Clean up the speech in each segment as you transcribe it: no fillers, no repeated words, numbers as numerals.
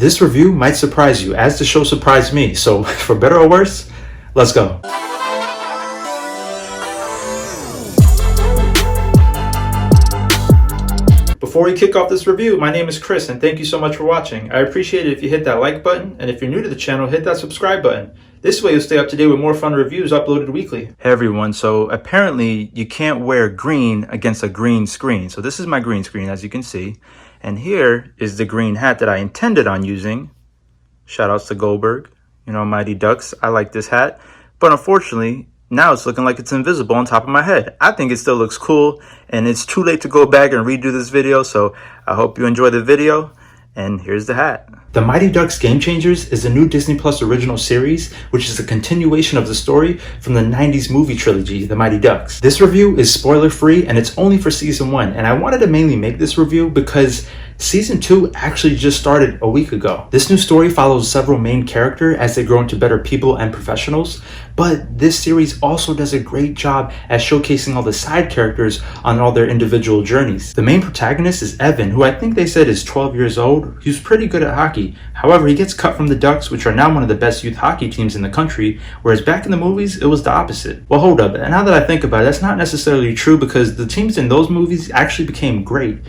This review might surprise you, as the show surprised me, so for better or worse, let's go. Before we kick off this review, my name is Chris and thank you so much for watching. I appreciate it if you hit that like button, and if you're new to the channel, hit that subscribe button. This way you'll stay up to date with more fun reviews uploaded weekly. Hey everyone, so apparently you can't wear green against a green screen. So this is my green screen, as you can see. And here is the green hat that I intended on using. Shout outs to Goldberg, Mighty Ducks. I like this hat, but unfortunately, now it's looking like it's invisible on top of my head. I think it still looks cool, and it's too late to go back and redo this video, so I hope you enjoy the video, and here's the hat. The Mighty Ducks Game Changers is a new Disney Plus original series, which is a continuation of the story from the 90s movie trilogy, The Mighty Ducks. This review is spoiler free, and it's only for season 1, and I wanted to mainly make this review because season 2 actually just started a week ago. This new story follows several main characters as they grow into better people and professionals, but this series also does a great job at showcasing all the side characters on all their individual journeys. The main protagonist is Evan, who I think they said is 12 years old. He's pretty good at hockey. However, he gets cut from the Ducks, which are now one of the best youth hockey teams in the country, whereas back in the movies, it was the opposite. Well, hold up, and now that I think about it, that's not necessarily true because the teams in those movies actually became great.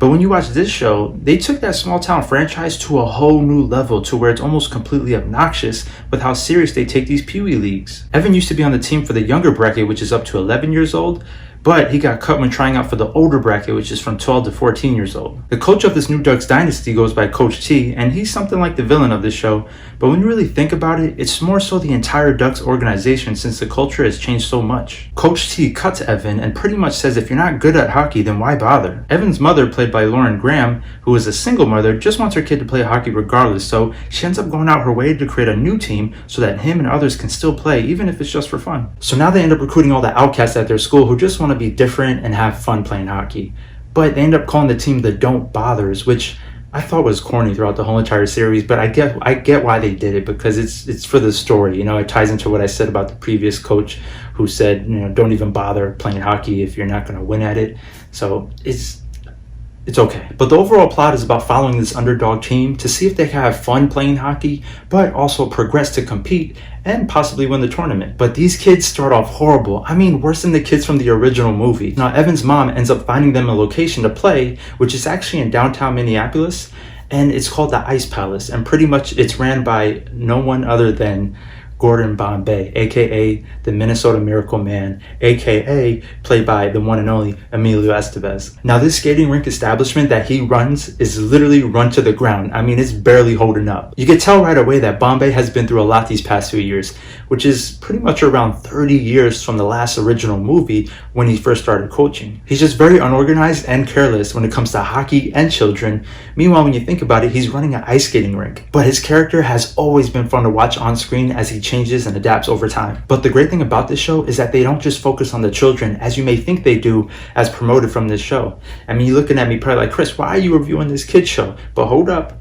But when you watch this show, they took that small town franchise to a whole new level to where it's almost completely obnoxious with how serious they take these Pee Wee leagues. Evan used to be on the team for the younger bracket, which is up to 11 years old, but he got cut when trying out for the older bracket, which is from 12 to 14 years old. The coach of this new Ducks dynasty goes by Coach T, and he's something like the villain of this show, but when you really think about it, it's more so the entire Ducks organization since the culture has changed so much. Coach T cuts Evan and pretty much says if you're not good at hockey, then why bother? Evan's mother, played by Lauren Graham, who is a single mother, just wants her kid to play hockey regardless, so she ends up going out her way to create a new team so that him and others can still play, even if it's just for fun. So now they end up recruiting all the outcasts at their school who just want to be different and have fun playing hockey. But they end up calling the team the Don't Bothers, which I thought was corny throughout the whole entire series, but I get why they did it because it's for the story. It ties into what I said about the previous coach who said, don't even bother playing hockey if you're not going to win at it. So it's okay. But the overall plot is about following this underdog team to see if they can have fun playing hockey, but also progress to compete and possibly win the tournament. But these kids start off horrible. I mean, worse than the kids from the original movie. Now, Evan's mom ends up finding them a location to play, which is actually in downtown Minneapolis, and it's called the Ice Palace, and pretty much it's ran by no one other than Gordon Bombay, aka the Minnesota Miracle Man, aka played by the one and only Emilio Estevez. Now this skating rink establishment that he runs is literally run to the ground. I mean, it's barely holding up. You can tell right away that Bombay has been through a lot these past few years, which is pretty much around 30 years from the last original movie when he first started coaching. He's just very unorganized and careless when it comes to hockey and children. Meanwhile, when you think about it, he's running an ice skating rink. But his character has always been fun to watch on screen as he changes and adapts over time. But the great thing about this show is that they don't just focus on the children as you may think they do as promoted from this show. I mean, you're looking at me probably like, Chris, why are you reviewing this kid's show? But hold up.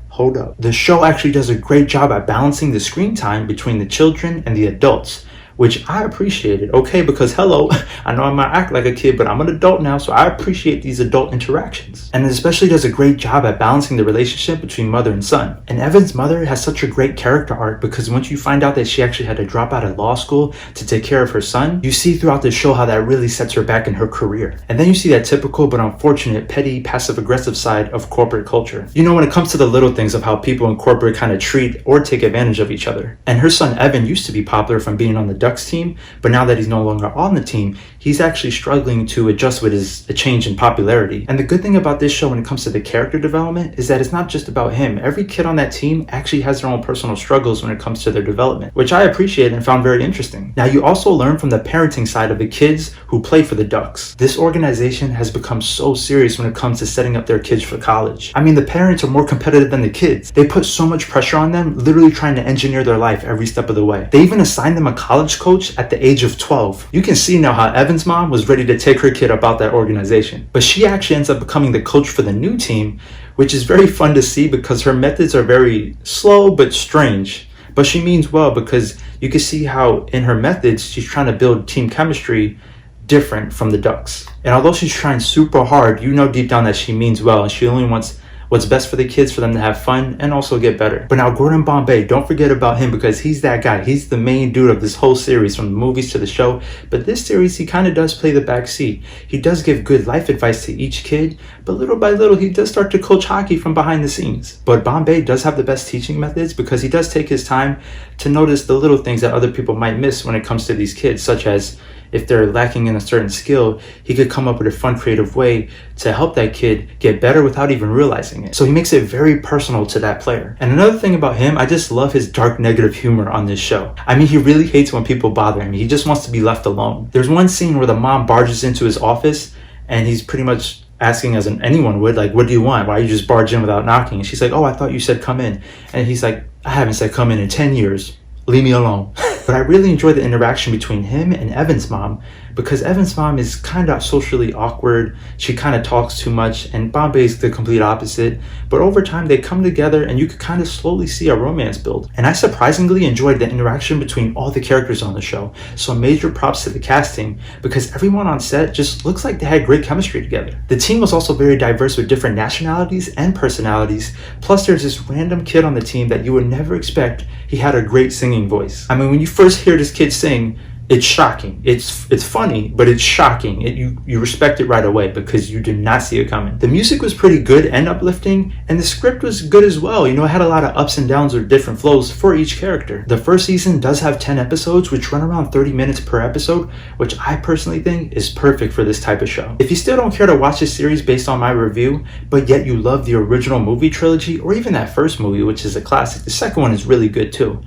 The show actually does a great job at balancing the screen time between the children and the adults, which I appreciated, okay, because hello, I know I might act like a kid, but I'm an adult now, so I appreciate these adult interactions. And it especially does a great job at balancing the relationship between mother and son. And Evan's mother has such a great character arc because once you find out that she actually had to drop out of law school to take care of her son, you see throughout the show how that really sets her back in her career. And then you see that typical but unfortunate, petty, passive-aggressive side of corporate culture. When it comes to the little things of how people in corporate kind of treat or take advantage of each other. And her son Evan used to be popular from being on the Ducks team, but now that he's no longer on the team, he's actually struggling to adjust with a change in popularity. And the good thing about this show when it comes to the character development is that it's not just about him. Every kid on that team actually has their own personal struggles when it comes to their development, which I appreciate and found very interesting. Now, you also learn from the parenting side of the kids who play for the Ducks. This organization has become so serious when it comes to setting up their kids for college. I mean, the parents are more competitive than the kids. They put so much pressure on them, literally trying to engineer their life every step of the way. They even assigned them a college coach at the age of 12. You can see now how Evan's mom was ready to take her kid about that organization. But she actually ends up becoming the coach for the new team, which is very fun to see because her methods are very slow but strange. But she means well because you can see how in her methods she's trying to build team chemistry different from the Ducks. And although she's trying super hard, you know deep down that she means well and she only wants what's best for the kids, for them to have fun and also get better. But now Gordon Bombay, don't forget about him, because he's that guy. He's the main dude of this whole series, from the movies to the show. But this series, he kind of does play the back seat. He does give good life advice to each kid, but little by little he does start to coach hockey from behind the scenes. But Bombay does have the best teaching methods, because he does take his time to notice the little things that other people might miss when it comes to these kids, such as if they're lacking in a certain skill, he could come up with a fun, creative way to help that kid get better without even realizing it. So he makes it very personal to that player. And another thing about him, I just love his dark, negative humor on this show. I mean, he really hates when people bother him. He just wants to be left alone. There's one scene where the mom barges into his office and he's pretty much asking, as anyone would, like, what do you want? Why you just barge in without knocking? And she's like, oh, I thought you said come in. And he's like, I haven't said come in 10 years. Leave me alone. But I really enjoy the interaction between him and Evan's mom, because Evan's mom is kind of socially awkward. She kind of talks too much, and Bombay's the complete opposite. But over time, they come together and you could kind of slowly see a romance build. And I surprisingly enjoyed the interaction between all the characters on the show. So major props to the casting, because everyone on set just looks like they had great chemistry together. The team was also very diverse with different nationalities and personalities. Plus there's this random kid on the team that you would never expect he had a great singing voice. I mean, when you first hear this kid sing, it's shocking. It's funny, but it's shocking. You respect it right away because you did not see it coming. The music was pretty good and uplifting, and the script was good as well. You know, it had a lot of ups and downs or different flows for each character. The first season does have 10 episodes, which run around 30 minutes per episode, which I personally think is perfect for this type of show. If you still don't care to watch this series based on my review, but yet you love the original movie trilogy, or even that first movie, which is a classic, the second one is really good too,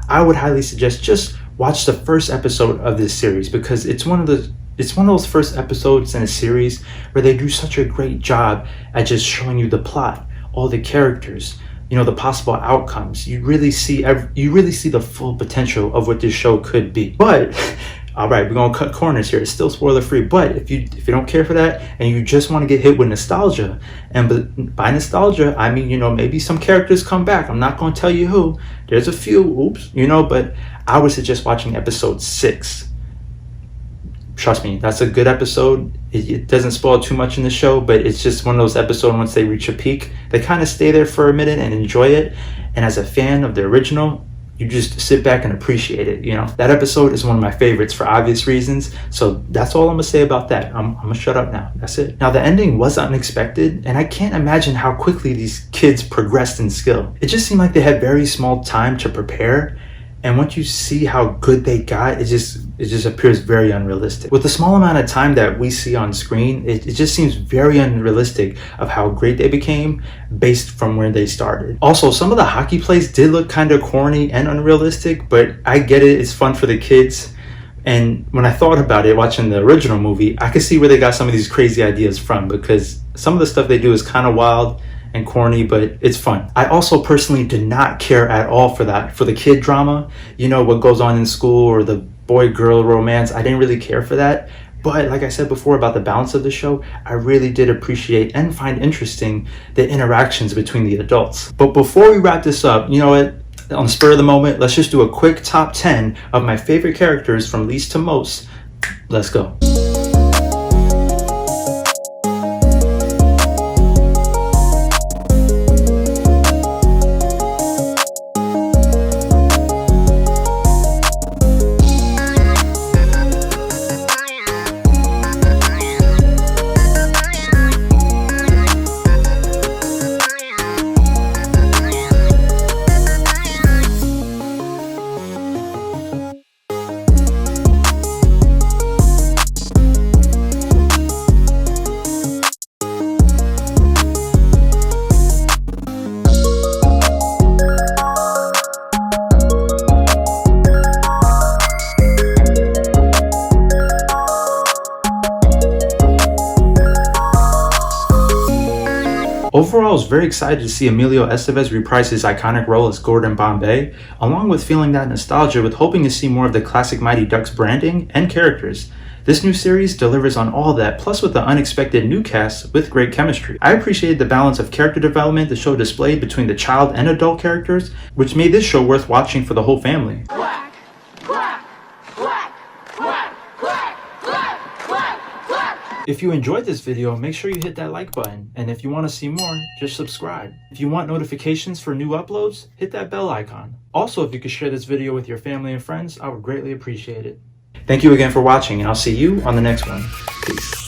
I would highly suggest just watch the first episode of this series, because it's one of those first episodes in a series where they do such a great job at just showing you the plot, all the characters, you know, the possible outcomes. You really see the full potential of what this show could be. But all right, we're gonna cut corners here. It's still spoiler free, but if you don't care for that and you just want to get hit with nostalgia, and by nostalgia I mean, you know, maybe some characters come back. I'm not gonna tell you who. There's a few, oops, you know, but I would suggest watching episode 6. Trust me, that's a good episode. It doesn't spoil too much in the show, but it's just one of those episodes, once they reach a peak, they kind of stay there for a minute and enjoy it. And as a fan of the original, you just sit back and appreciate it. You know, that episode is one of my favorites for obvious reasons. So that's all I'm gonna say about that. I'm gonna shut up now. That's it. Now, the ending was unexpected, and I can't imagine how quickly these kids progressed in skill. It just seemed like they had very small time to prepare, and once you see how good they got, it just appears very unrealistic. With the small amount of time that we see on screen, it just seems very unrealistic of how great they became based from where they started. Also, some of the hockey plays did look kind of corny and unrealistic, but I get it, it's fun for the kids. And when I thought about it, watching the original movie, I could see where they got some of these crazy ideas from, because some of the stuff they do is kind of wild and corny, but it's fun. I also personally did not care at all for the kid drama, you know, what goes on in school or the boy-girl romance. I didn't really care for that. But like I said before about the balance of the show, I really did appreciate and find interesting the interactions between the adults. But before we wrap this up, you know what? On the spur of the moment, let's just do a quick top 10 of my favorite characters from least to most. Let's go. Overall, I was very excited to see Emilio Estevez reprise his iconic role as Gordon Bombay, along with feeling that nostalgia with hoping to see more of the classic Mighty Ducks branding and characters. This new series delivers on all that, plus with the unexpected new cast with great chemistry. I appreciated the balance of character development the show displayed between the child and adult characters, which made this show worth watching for the whole family. Quack, quack, quack, quack, quack, quack, quack, quack, If you enjoyed this video, make sure you hit that like button. And if you want to see more, just subscribe. If you want notifications for new uploads, hit that bell icon. Also, if you could share this video with your family and friends, I would greatly appreciate it. Thank you again for watching, and I'll see you on the next one. Peace.